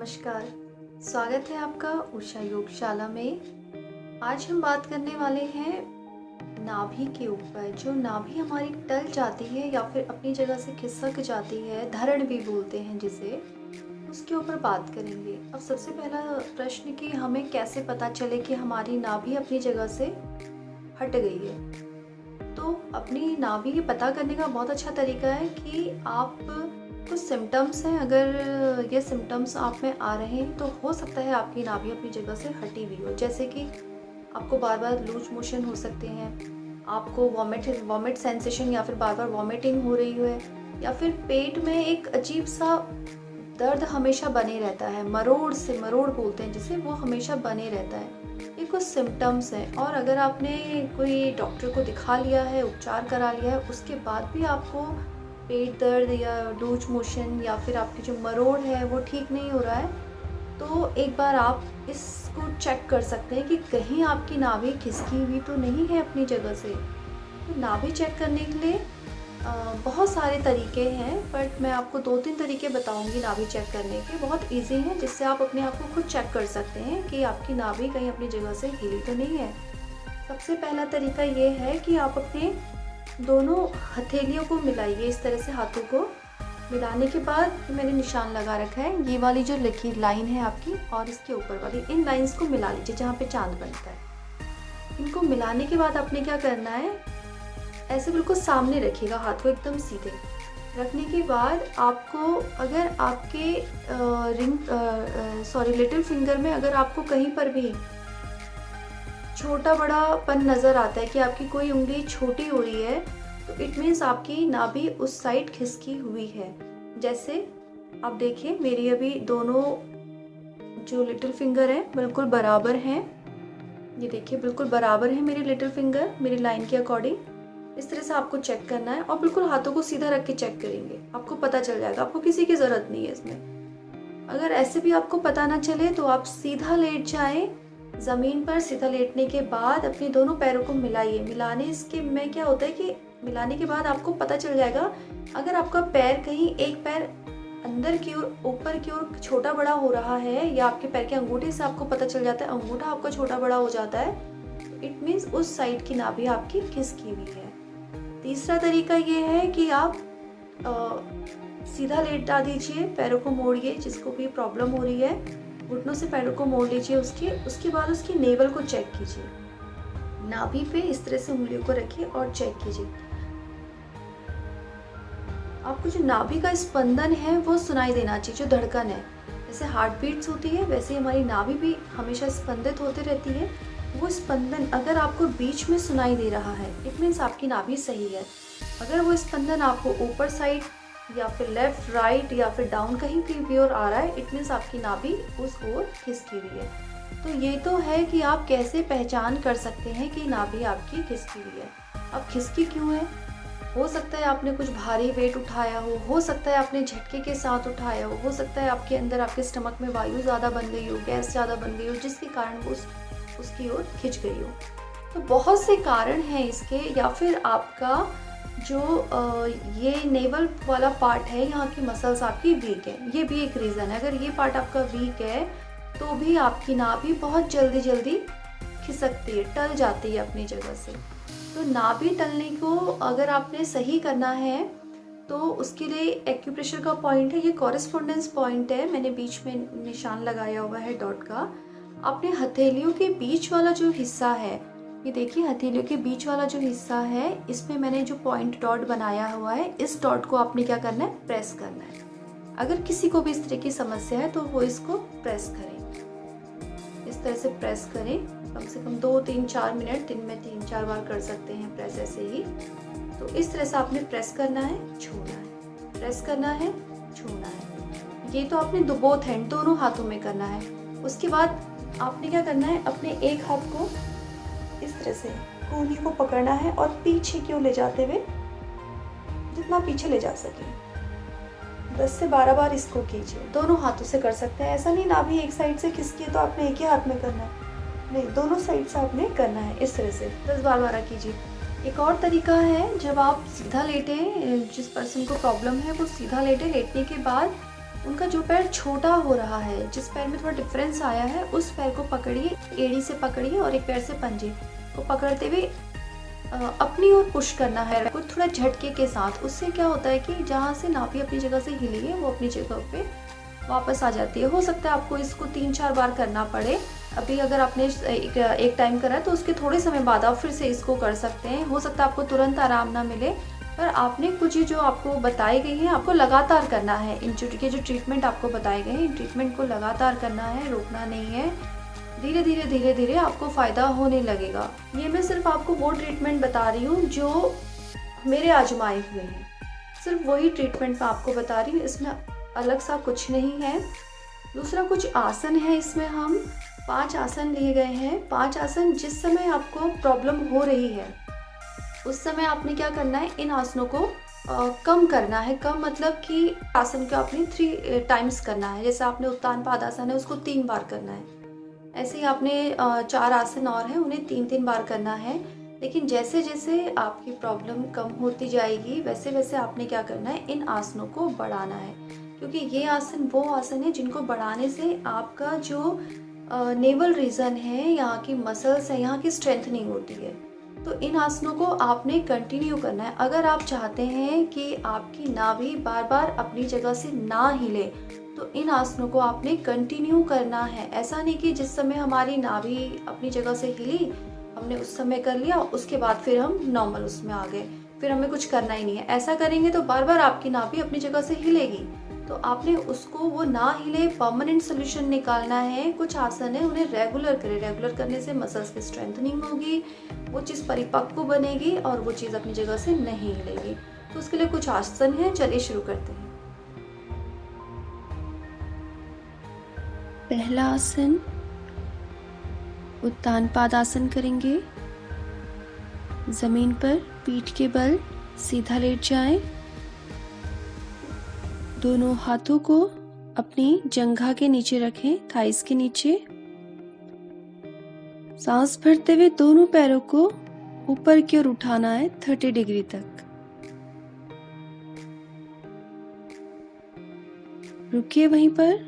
नमस्कार, स्वागत है आपका उषा योगशाला में। आज हम बात करने वाले हैं नाभि के ऊपर। जो नाभि हमारी टल जाती है या फिर अपनी जगह से खिसक जाती है, धरण भी बोलते हैं जिसे, उसके ऊपर बात करेंगे। अब सबसे पहला प्रश्न कि हमें कैसे पता चले कि हमारी नाभि अपनी जगह से हट गई है। तो अपनी नाभि पता करने का बहुत अच्छा तरीका है कि आप कुछ सिम्टम्स हैं, अगर ये सिम्टम्स आप में आ रहे हैं तो हो सकता है आपकी नाभि अपनी जगह से हटी हुई हो। जैसे कि आपको बार बार लूज मोशन हो सकते हैं, आपको वॉमिट सेंसेशन या फिर बार बार वॉमिटिंग हो रही है, या फिर पेट में एक अजीब सा दर्द हमेशा बने रहता है, मरोड़ बोलते हैं जिसे, वो हमेशा बने रहता है। ये कुछ सिम्टम्स हैं। और अगर आपने कोई डॉक्टर को दिखा लिया है, उपचार करा लिया है, उसके बाद भी आपको पेट दर्द या लूज मोशन या फिर आपकी जो मरोड़ है वो ठीक नहीं हो रहा है, तो एक बार आप इसको चेक कर सकते हैं कि कहीं आपकी नाभि खिसकी हुई तो नहीं है अपनी जगह से। तो नाभि चेक करने के लिए बहुत सारे तरीके हैं, बट मैं आपको 2-3 तरीके बताऊंगी नाभि चेक करने के। बहुत इजी हैं, जिससे आप अपने आप को खुद चेक कर सकते हैं कि आपकी नाभि कहीं अपनी जगह से हिली तो नहीं है। सबसे पहला तरीका ये है कि आप अपने दोनों हथेलियों को मिलाइए। इस तरह से हाथों को मिलाने के बाद मैंने निशान लगा रखा है, ये वाली जो लिखी लाइन है आपकी और इसके ऊपर वाली, इन लाइंस को मिला लीजिए जहाँ पे चांद बनता है। इनको मिलाने के बाद आपने क्या करना है, ऐसे बिल्कुल सामने रखिएगा, हाथ को एकदम सीधे रखने के बाद आपको, अगर आपके लिटिल फिंगर में अगर आपको कहीं पर भी छोटा बड़ापन नज़र आता है कि आपकी कोई उंगली छोटी हो रही है, तो इट मीन्स आपकी नाभि उस साइड खिसकी हुई है। जैसे आप देखिए, मेरी अभी दोनों जो लिटिल फिंगर हैं बिल्कुल बराबर हैं। ये देखिए बिल्कुल बराबर है मेरी लिटिल फिंगर, मेरी लाइन के अकॉर्डिंग। इस तरह से आपको चेक करना है और बिल्कुल हाथों को सीधा रख के चेक करेंगे, आपको पता चल जाएगा। आपको किसी की ज़रूरत नहीं है इसमें। अगर ऐसे भी आपको पता ना चले तो आप सीधा लेट जाएं ज़मीन पर। सीधा लेटने के बाद अपने दोनों पैरों को मिलाइए। मिलाने इसके में क्या होता है कि मिलाने के बाद आपको पता चल जाएगा, अगर आपका पैर कहीं एक पैर अंदर की ओर, ऊपर की ओर छोटा बड़ा हो रहा है, या आपके पैर के अंगूठे से आपको पता चल जाता है अंगूठा आपका छोटा बड़ा हो जाता है, तो इट मीन्स उस साइड की नाभि आपकी खिसकी हुई है। तीसरा तरीका ये है कि आप सीधा लेटा दीजिए, पैरों को मोड़िए, जिसको भी प्रॉब्लम हो रही है घुटनों से पैरों को मोड़ लीजिए। उसके बाद उसकी नेवल को चेक कीजिए। नाभि पे इस तरह से उंगलियों को रखिए और चेक कीजिए। आपको जो नाभि का स्पंदन है वो सुनाई देना चाहिए, जो धड़कन है। जैसे हार्ट बीट्स होती है, वैसे ही हमारी नाभि भी हमेशा स्पंदित होती रहती है। वो स्पंदन अगर आपको बीच में सुनाई दे रहा है, इट मीन्स आपकी नाभि सही है। अगर वो स्पंदन आपको ऊपर साइड या फिर लेफ्ट राइट या फिर डाउन कहीं भी ओर आ रहा है, इट मीन्स आपकी नाभि उस ओर खिसकी हुई है। तो ये तो है कि आप कैसे पहचान कर सकते हैं कि नाभि आपकी खिसकी हुई है। अब खिसकी क्यों है? हो सकता है आपने कुछ भारी वेट उठाया हो सकता है आपने झटके के साथ उठाया हो सकता है आपके अंदर, आपके स्टमक में वायु ज़्यादा बन गई हो, गैस ज़्यादा बन गई हो, जिसके कारण वो उसकी ओर खिंच गई हो। तो बहुत से कारण हैं इसके। या फिर आपका जो ये नेवल वाला पार्ट है, यहाँ की मसल्स आपकी वीक है, ये भी एक रीज़न है। अगर ये पार्ट आपका वीक है तो भी आपकी नाभि बहुत जल्दी खिसकती है, टल जाती है अपनी जगह से। तो नाभि टलने को अगर आपने सही करना है तो उसके लिए एक्यूप्रेशर का पॉइंट है, ये कॉरेस्पॉन्डेंस पॉइंट है, मैंने बीच में निशान लगाया हुआ है डॉट का। अपने हथेलियों के बीच वाला जो हिस्सा है, ये देखिए हथेलियों के बीच वाला जो हिस्सा है, इसमें मैंने जो पॉइंट डॉट बनाया हुआ है, इस डॉट को आपने क्या करना है, प्रेस करना है। अगर किसी को भी इस तरह की समस्या है तो वो इसको प्रेस करें, इस तरह से प्रेस करें। कम से कम 2-3-4 मिनट दिन में 3-4 बार कर सकते हैं प्रेस ऐसे ही। तो इस तरह से आपने प्रेस करना है, छोड़ना है, प्रेस करना है, छोड़ना है। ये तो आपने बोथ हैंड, दोनों हाथों में करना है। उसके बाद आपने क्या करना है, अपने एक हाथ को इस तरह से कोहनी को पकड़ना है और पीछे की ओर ले जाते हुए, जितना पीछे ले जा सके, 10 से 12 बार इसको कीजिए। दोनों हाथों से कर सकते हैं। ऐसा नहीं नाभि एक साइड से खिसकी है तो आपने एक ही हाथ में करना है, नहीं, दोनों साइड से आपने करना है। इस तरह से 10-12 कीजिए। एक और तरीका है, जब आप सीधा लेटें, जिस पर्सन को प्रॉब्लम है वो सीधा लेटे, लेटने के बाद उनका जो पैर छोटा हो रहा है, जिस पैर में थोड़ा डिफरेंस आया है, उस पैर को पकड़िए, एड़ी से पकड़िए और एक पैर से पंजे को पकड़ते हुए अपनी ओर पुश करना है कुछ थोड़ा झटके के साथ। उससे क्या होता है कि जहाँ से नाभि अपनी जगह से हिली है वो अपनी जगह पे वापस आ जाती है। हो सकता है आपको इसको 3-4 बार करना पड़े। अभी अगर आपने एक टाइम करा तो उसके थोड़े समय बाद आप फिर से इसको कर सकते हैं। हो सकता है आपको तुरंत आराम ना मिले, पर आपने कुछ जो आपको बताई गई है आपको लगातार करना है। इन के जो ट्रीटमेंट आपको बताए गए हैं, इन ट्रीटमेंट को लगातार करना है, रोकना नहीं है। धीरे धीरे आपको फ़ायदा होने लगेगा। ये मैं सिर्फ आपको वो ट्रीटमेंट बता रही हूँ जो मेरे आजमाए हुए हैं, सिर्फ वही ट्रीटमेंट मैं आपको बता रही हूँ, इसमें अलग सा कुछ नहीं है। दूसरा कुछ आसन है, इसमें हम 5 आसन लिए गए हैं। 5 आसन जिस समय आपको प्रॉब्लम हो रही है उस समय आपने क्या करना है, इन आसनों को कम करना है। कम मतलब कि आसन को आपने 3 टाइम्स करना है। जैसे आपने उत्तान पादासन है उसको 3 बार करना है, ऐसे ही आपने 4 आसन और हैं उन्हें 3-3 बार करना है। लेकिन जैसे जैसे आपकी प्रॉब्लम कम होती जाएगी वैसे वैसे आपने क्या करना है, इन आसनों को बढ़ाना है, क्योंकि ये आसन वो आसन है जिनको बढ़ाने से आपका जो नेवल रीजन है, यहाँ की मसल्स है, यहाँ की स्ट्रेंथनिंग होती है। तो इन आसनों को आपने कंटिन्यू करना है। अगर आप चाहते हैं कि आपकी नाभि बार बार अपनी जगह से ना हिले तो इन आसनों को आपने कंटिन्यू करना है। ऐसा नहीं कि जिस समय हमारी नाभि अपनी जगह से हिली हमने उस समय कर लिया, उसके बाद फिर हम नॉर्मल उसमें आ गए, फिर हमें कुछ करना ही नहीं है। ऐसा करेंगे तो बार बार आपकी नाभि अपनी जगह से हिलेगी। तो आपने उसको वो ना हिले परमानेंट सोल्यूशन निकालना है। कुछ आसन है उन्हें रेगुलर करें। रेगुलर करने से मसल्स की स्ट्रेंथनिंग होगी, वो चीज़ परिपक्व बनेगी और वो चीज़ अपनी जगह से नहीं हिलेगी। तो उसके लिए कुछ आसन है, चलिए शुरू करते हैं। पहला आसन उत्तान पादासन करेंगे। जमीन पर पीठ के बल सीधा लेट जाएं। दोनों हाथों को अपनी जंघा के नीचे रखें, थाइस के नीचे। सांस भरते हुए दोनों पैरों को ऊपर की ओर उठाना है 30 डिग्री तक। रुकिए वहीं पर,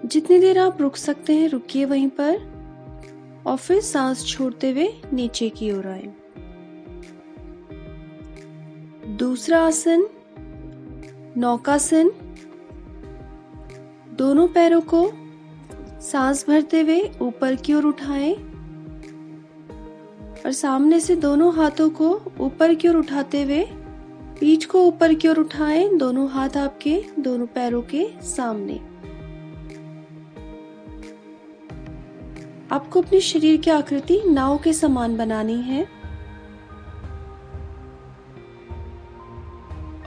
जितनी देर आप रुक सकते हैं रुकिए वहीं पर और फिर सांस छोड़ते हुए नीचे की ओर आए। दूसरा आसन नौकासन। दोनों पैरों को सांस भरते हुए ऊपर की ओर उठाएं और सामने से दोनों हाथों को ऊपर की ओर उठाते हुए पीठ को ऊपर की ओर उठाएं। दोनों हाथ आपके दोनों पैरों के सामने। आपको अपने शरीर की आकृति नाव के समान बनानी है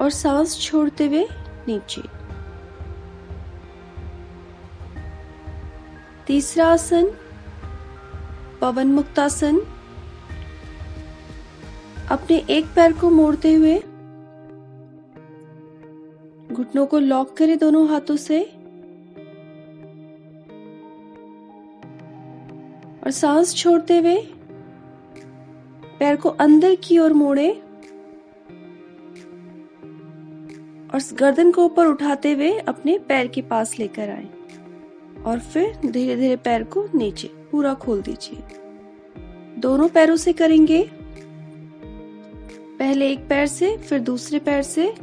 और सांस छोड़ते हुए नीचे। तीसरा आसन पवन मुक्तासन। अपने एक पैर को मोड़ते हुए घुटनों को लॉक करें दोनों हाथों से और सांस छोड़ते हुए पैर को अंदर की ओर मोड़े और गर्दन को ऊपर उठाते हुए अपने पैर के पास लेकर आए और फिर धीरे धीरे पैर को नीचे पूरा खोल दीजिए। दोनों पैरों से करेंगे, पहले एक पैर से फिर दूसरे पैर से।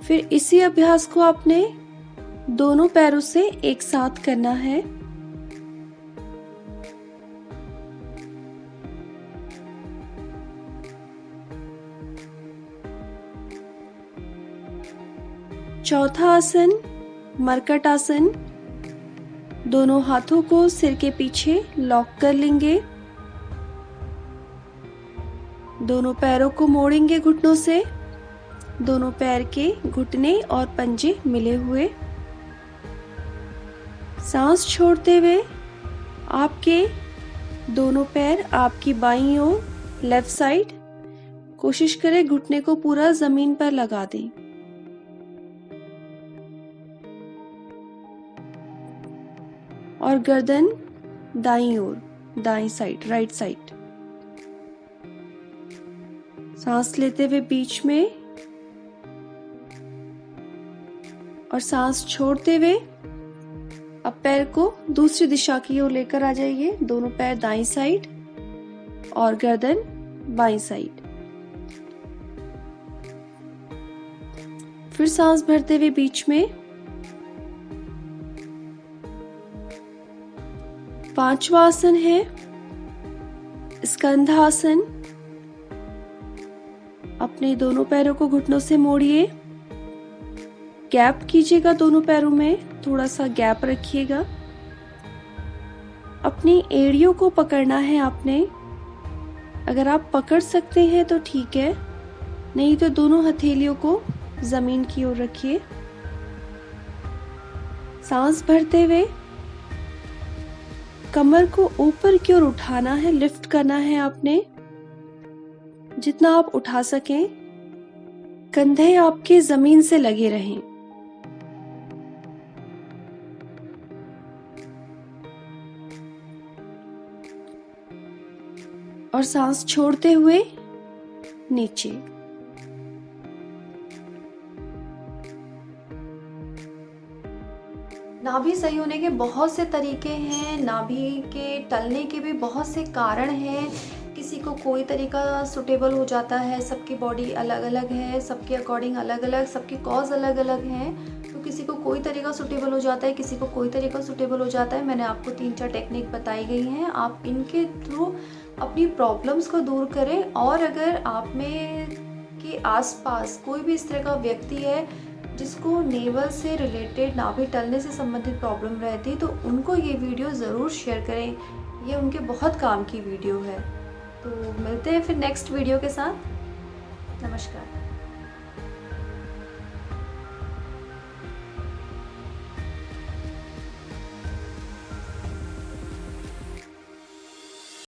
फिर इसी अभ्यास को आपने दोनों पैरों से एक साथ करना है। चौथा आसन मरकट आसन। दोनों हाथों को सिर के पीछे लॉक कर लेंगे। दोनों पैरों को मोड़ेंगे घुटनों से, दोनों पैर के घुटने और पंजे मिले हुए। सांस छोड़ते हुए आपके दोनों पैर आपकी बाईं ओर लेफ्ट साइड, कोशिश करें घुटने को पूरा जमीन पर लगा दें। और गर्दन दाईं ओर, दाईं साइड, राइट साइड। सांस लेते हुए बीच में और सांस छोड़ते हुए अब पैर को दूसरी दिशा की ओर लेकर आ जाइए। दोनों पैर दाईं साइड और गर्दन बाईं साइड। फिर सांस भरते हुए बीच में। 5वां आसन है स्कंधासन। अपने दोनों पैरों को घुटनों से मोड़िए, गैप कीजिएगा, दोनों पैरों में थोड़ा सा गैप रखिएगा। अपनी एड़ियों को पकड़ना है आपने। अगर आप पकड़ सकते हैं तो ठीक है, नहीं तो दोनों हथेलियों को जमीन की ओर रखिए। सांस भरते हुए कमर को ऊपर की ओर उठाना है, लिफ्ट करना है आपने जितना आप उठा सकें। कंधे आपके जमीन से लगे रहें। और सांस छोड़ते हुए नीचे। नाभि सही होने के बहुत से तरीके हैं। नाभि के टलने के भी बहुत से कारण हैं। किसी को कोई तरीका सुटेबल हो जाता है, सबकी बॉडी अलग अलग है, सबके अकॉर्डिंग अलग अलग, सबकी कॉज अलग अलग हैं। तो किसी को कोई तरीका सुटेबल हो जाता है, किसी को कोई तरीका सुटेबल हो जाता है। मैंने आपको 3-4 टेक्निक बताई गई हैं, आप इनके थ्रू अपनी प्रॉब्लम्स को दूर करें। और अगर आप में के आसपास कोई भी इस तरह का व्यक्ति है जिसको नेवल से रिलेटेड, नाभि टलने से संबंधित प्रॉब्लम रहती, तो उनको ये वीडियो ज़रूर शेयर करें। ये उनके बहुत काम की वीडियो है। तो मिलते हैं फिर नेक्स्ट वीडियो के साथ। नमस्कार।